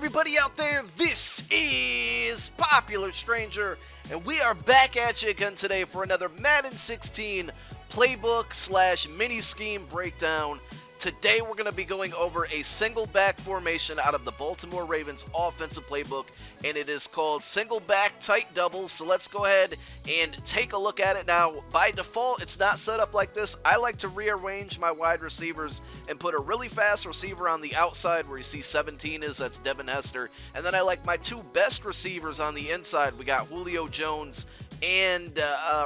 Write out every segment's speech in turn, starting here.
everybody out there, this is Popular Stranger, and we are back at you again today for another Madden 16 playbook slash mini scheme breakdown. Today we're going to be going over a single back formation out of the Baltimore Ravens Offensive Playbook, and it is called Singleback Tight Doubles. So let's go ahead and take a look at it. Now, by default, it's not set up like this. I like to rearrange my wide receivers and put a really fast receiver on the outside where you see 17 is, that's Devin Hester. And then I like my two best receivers on the inside. We got Julio Jones and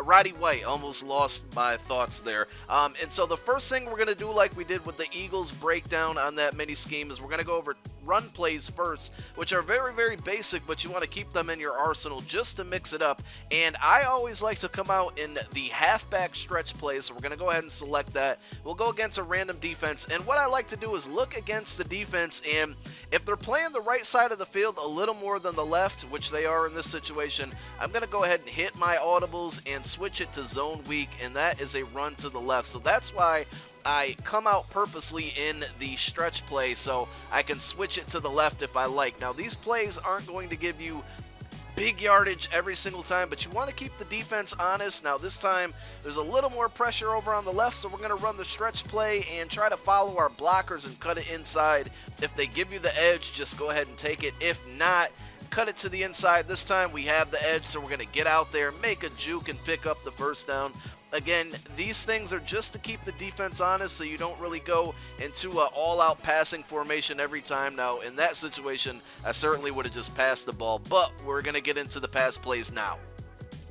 Roddy White. Almost lost my thoughts there. And so the first thing we're going to do, like we did with the Eagles breakdown on that mini scheme, is we're going to go over run plays first, which are very, very basic, but you want to keep them in your arsenal just to mix it up. And I always like to come out in the halfback stretch play, so we're going to go ahead and select that. We'll go against a random defense, and what I like to do is look against the defense, and if they're playing the right side of the field a little more than the left, which they are in this situation, I'm going to go ahead and hit my audibles and switch it to zone weak, and that is a run to the left. So that's why I come out purposely in the stretch play, so I can switch it to the left if I like. Now, these plays aren't going to give you big yardage every single time, but you want to keep the defense honest. Now, this time, there's a little more pressure over on the left, so we're going to run the stretch play and try to follow our blockers and cut it inside. If they give you the edge, just go ahead and take it. If not, cut it to the inside. This time, we have the edge, so we're going to get out there, make a juke, and pick up the first down. Again, these things are just to keep the defense honest, so you don't really go into an all-out passing formation every time. Now, in that situation, I certainly would have just passed the ball, but we're going to get into the pass plays now.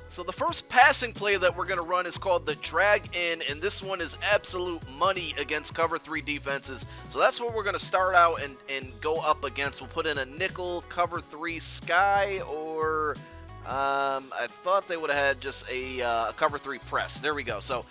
So the first passing play that we're going to run is called the drag in, and this one is absolute money against cover 3 defenses. So that's what we're going to start out and go up against. We'll put in a nickel cover 3 sky, or I thought they would have had just a cover 3 press. There we go. So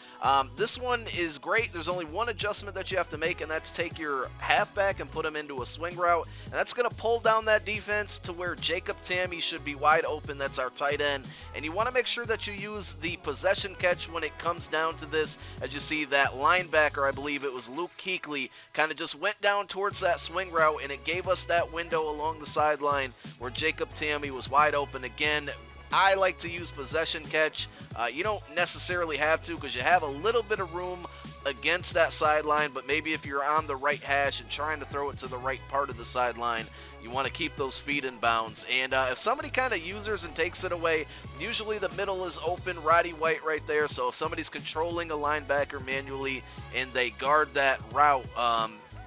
this one is great. There's only one adjustment that you have to make, and that's take your halfback and put him into a swing route. And that's going to pull down that defense to where Jacob Tamme should be wide open. That's our tight end. And you want to make sure that you use the possession catch when it comes down to this. As you see, that linebacker, I believe it was Luke Kuechly, kind of just went down towards that swing route, and it gave us that window along the sideline where Jacob Tamme was wide open. Again, I like to use possession catch. You don't necessarily have to, because you have a little bit of room against that sideline, but maybe if you're on the right hash and trying to throw it to the right part of the sideline, you want to keep those feet in bounds. And if somebody kind of uses and takes it away, usually the middle is open, Roddy White right there. So if somebody's controlling a linebacker manually and they guard that route,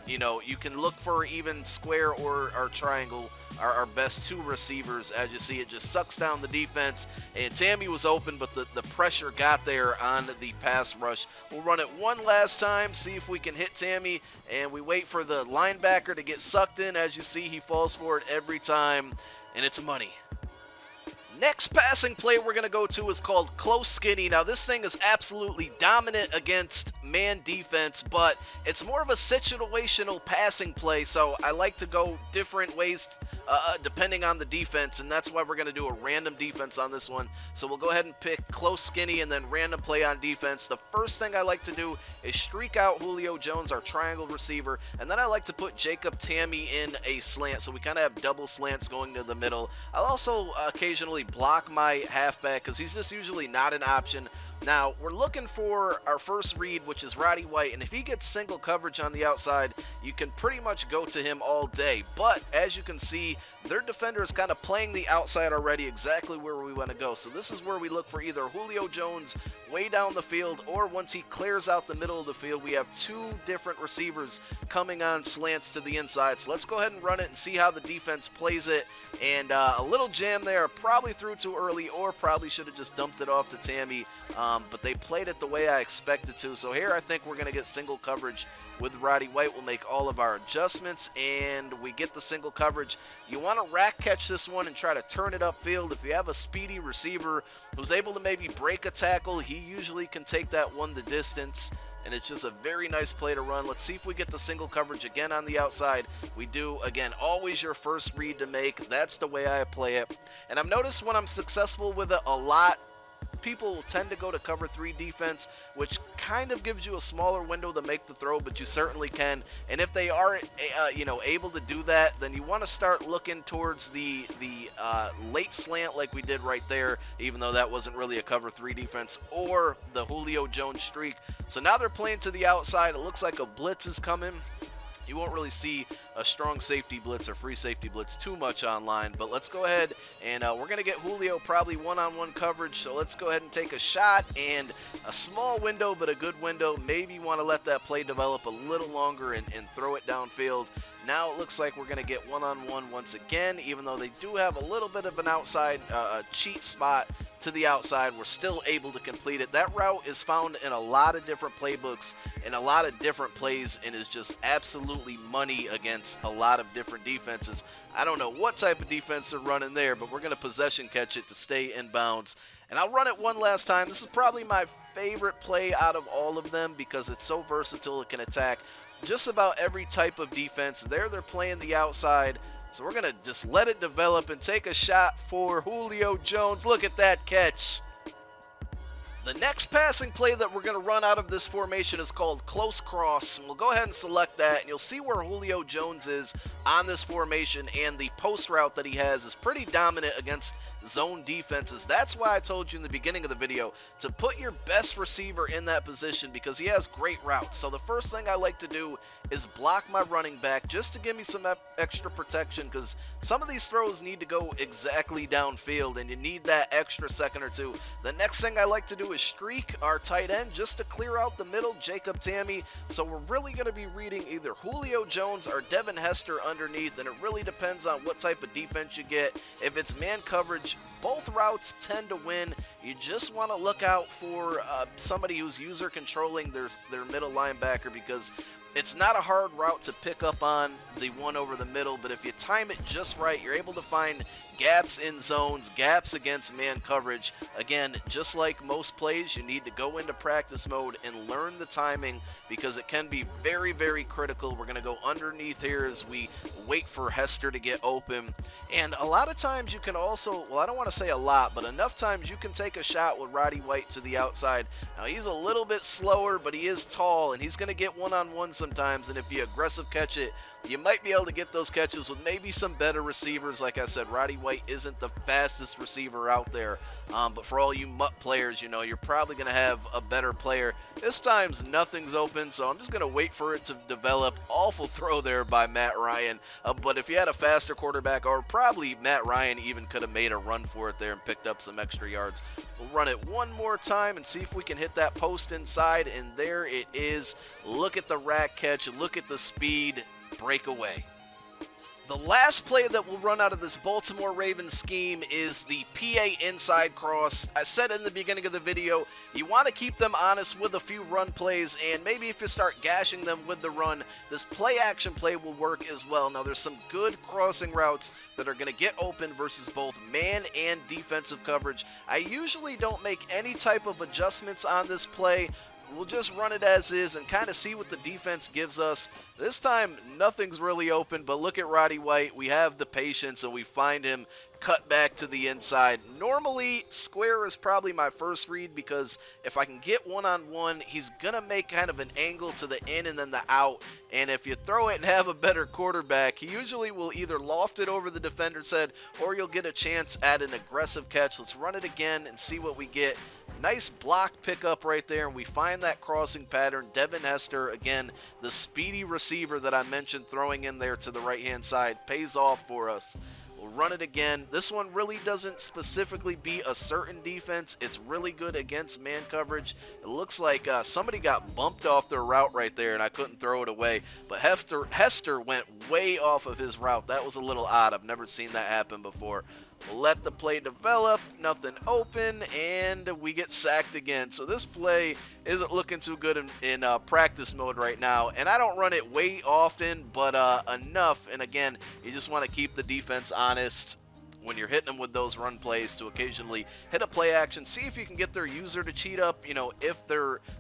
you know, you can look for even square or triangle, our best two receivers. As you see, it just sucks down the defense, and Tamme was open, but the pressure got there on the pass rush. We'll run it one last time, see if we can hit Tamme, and we wait for the linebacker to get sucked in. As you see, he falls for it every time, and it's money. Next passing play we're going to go to is called close skinny. Now, this thing is absolutely dominant against man defense, but it's more of a situational passing play, so I like to go different ways depending on the defense, and that's why we're going to do a random defense on this one. So we'll go ahead and pick close skinny and then random play on defense. The first thing I like to do is streak out Julio Jones, our triangle receiver, and then I like to put Jacob Tamme in a slant, so we kind of have double slants going to the middle. I'll also occasionally block my halfback because he's just usually not an option. Now, we're looking for our first read, which is Roddy White, and if he gets single coverage on the outside, you can pretty much go to him all day. But, as you can see, their defender is kind of playing the outside already, exactly where we want to go. So this is where we look for either Julio Jones way down the field, or once he clears out the middle of the field, we have two different receivers coming on slants to the inside. So let's go ahead and run it and see how the defense plays it. And a little jam there, probably threw too early, or probably should have just dumped it off to Tamme. But they played it the way I expected to. So here I think we're going to get single coverage with Roddy White. We'll make all of our adjustments, and we get the single coverage. You want to rack catch this one and try to turn it upfield. If you have a speedy receiver who's able to maybe break a tackle, he usually can take that one the distance, and it's just a very nice play to run. Let's see if we get the single coverage again on the outside. We do. Again, always your first read to make. That's the way I play it. And I've noticed when I'm successful with it a lot, people tend to go to cover 3 defense, which kind of gives you a smaller window to make the throw, but you certainly can. And if they are, able to do that, then you want to start looking towards the late slant like we did right there, even though that wasn't really a cover 3 defense, or the Julio Jones streak. So now they're playing to the outside. It looks like a blitz is coming. You won't really see a strong safety blitz or free safety blitz too much online, but let's go ahead and we're going to get Julio probably one-on-one coverage, so let's go ahead and take a shot, and a small window but a good window. Maybe you want to let that play develop a little longer and throw it downfield. Now it looks like we're going to get one-on-one once again, even though they do have a little bit of an outside cheat spot to the outside. We're still able to complete it. That route is found in a lot of different playbooks and a lot of different plays, and is just absolutely money against a lot of different defenses. I don't know what type of defense they're running there, but we're going to possession catch it to stay in bounds. And I'll run it one last time. This is probably my favorite play out of all of them because it's so versatile. It can attack just about every type of defense. They're playing the outside. So we're going to just let it develop and take a shot for Julio Jones. Look at that catch. The next passing play that we're going to run out of this formation is called close cross. And we'll go ahead and select that, and you'll see where Julio Jones is on this formation, and the post route that he has is pretty dominant against zone defenses. That's why I told you in the beginning of the video to put your best receiver in that position, because he has great routes. So the first thing I like to do is block my running back just to give me some extra protection, because some of these throws need to go exactly downfield and you need that extra second or two. The next thing I like to do is streak our tight end just to clear out the middle, Jacob Tammy. So we're really going to be reading either Julio Jones or Devin Hester underneath, and it really depends on what type of defense you get. If it's man coverage, both routes tend to win. You just want to look out for somebody who's user controlling their middle linebacker, because it's not a hard route to pick up on, the one over the middle, but if you time it just right, you're able to find gaps in zones, gaps against man coverage. Again, just like most plays, you need to go into practice mode and learn the timing, because it can be very, very critical. We're going to go underneath here as we wait for Hester to get open. And a lot of times you can also, well, I don't want to say a lot, but enough times you can take a shot with Roddy White to the outside. Now, he's a little bit slower, but he is tall, and he's going to get one-on-one sometimes, and if you aggressive catch it, you might be able to get those catches with maybe some better receivers. Like I said, Roddy White isn't the fastest receiver out there, but for all you mutt players, you're probably going to have a better player. This time's nothing's open, so I'm just going to wait for it to develop. Awful throw there by Matt Ryan, but if you had a faster quarterback, or probably Matt Ryan even could have made a run for it there and picked up some extra yards. We'll run it one more time and see if we can hit that post inside, and there it is. Look at the rack catch, look at the speed. Breakaway. The last play that we'll run out of this Baltimore Ravens scheme is the PA inside cross. I said in the beginning of the video, you want to keep them honest with a few run plays, and maybe if you start gashing them with the run, this play action play will work as well. Now, there's some good crossing routes that are going to get open versus both man and defensive coverage. I usually don't make any type of adjustments on this play. We'll just run it as is and kind of see what the defense gives us. This time, nothing's really open, but look at Roddy White. We have the patience, and we find him cut back to the inside. Normally, square is probably my first read, because if I can get one-on-one, he's going to make kind of an angle to the in and then the out. And if you throw it and have a better quarterback, he usually will either loft it over the defender's head, or you'll get a chance at an aggressive catch. Let's run it again and see what we get. Nice block pickup right there, and we find that crossing pattern. Devin Hester, again, the speedy receiver that I mentioned throwing in there to the right-hand side, pays off for us. We'll run it again. This one really doesn't specifically beat a certain defense. It's really good against man coverage. It looks like somebody got bumped off their route right there, and I couldn't throw it away. But Hester went way off of his route. That was a little odd. I've never seen that happen before. We'll let the play develop, nothing open, and we get sacked again. So this play isn't looking too good in practice mode right now, and I don't run it way often, but enough. And again, you just want to keep the defense honest when you're hitting them with those run plays, to occasionally hit a play action. See if you can get their user to cheat up, if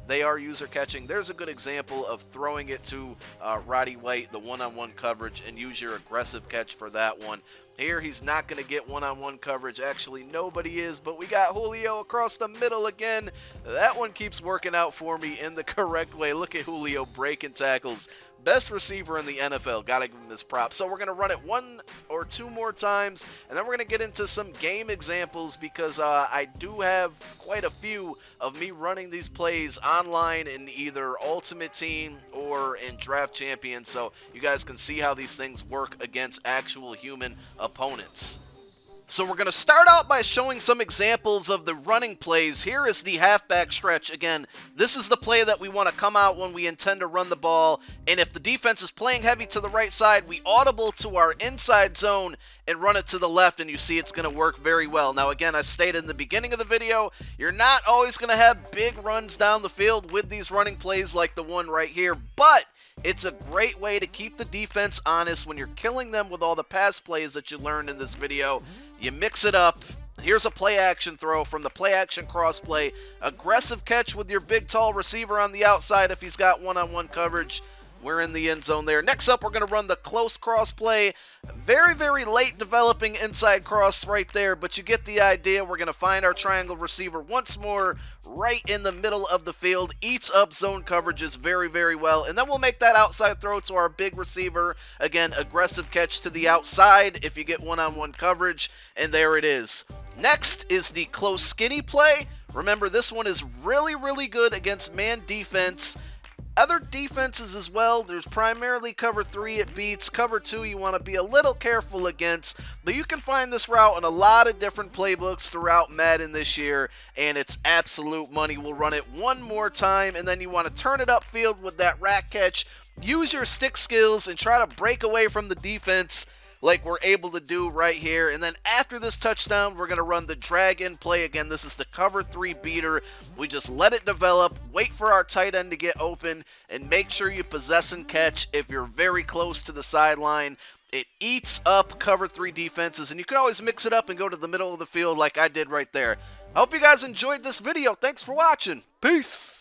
they are user catching. There's a good example of throwing it to Roddy White, the one-on-one coverage, and use your aggressive catch for that one. Here, he's not going to get one-on-one coverage. Actually, nobody is, but we got Julio across the middle again. That one keeps working out for me in the correct way. Look at Julio breaking tackles. Best receiver in the NFL. Got to give him this prop. So we're going to run it 1 or 2 more times, and then we're going to get into some game examples because I do have quite a few of me running these plays online in either Ultimate Team or in Draft Champions, so you guys can see how these things work against actual human opponents. So we're going to start out by showing some examples of the running plays. Here is the halfback stretch. Again, this is the play that we want to come out when we intend to run the ball. And if the defense is playing heavy to the right side, we audible to our inside zone and run it to the left, and you see it's going to work very well. Now, again, I stated in the beginning of the video, you're not always going to have big runs down the field with these running plays like the one right here, but it's a great way to keep the defense honest when you're killing them with all the pass plays that you learned in this video. You mix it up. Here's a play action throw from the play action cross play. Aggressive catch with your big tall receiver on the outside if he's got one-on-one coverage. We're in the end zone there. Next up, we're going to run the close cross play. Very, very late developing inside cross right there, but you get the idea. We're going to find our triangle receiver once more right in the middle of the field. Eats up zone coverages very, very well. And then we'll make that outside throw to our big receiver. Again, aggressive catch to the outside if you get one-on-one coverage. And there it is. Next is the close skinny play. Remember, this one is really, really good against man defense. Other defenses as well, there's primarily cover 3 it beats. Cover 2 you want to be a little careful against, but you can find this route in a lot of different playbooks throughout Madden this year, and it's absolute money. We'll run it one more time, and then you want to turn it upfield with that rack catch. Use your stick skills and try to break away from the defense like we're able to do right here. And then after this touchdown, we're going to run the drag in play. Again, this is the cover 3 beater. We just let it develop, wait for our tight end to get open, and make sure you possess and catch if you're very close to the sideline. It eats up cover 3 defenses, and you can always mix it up and go to the middle of the field like I did right there. I hope you guys enjoyed this video. Thanks for watching. Peace.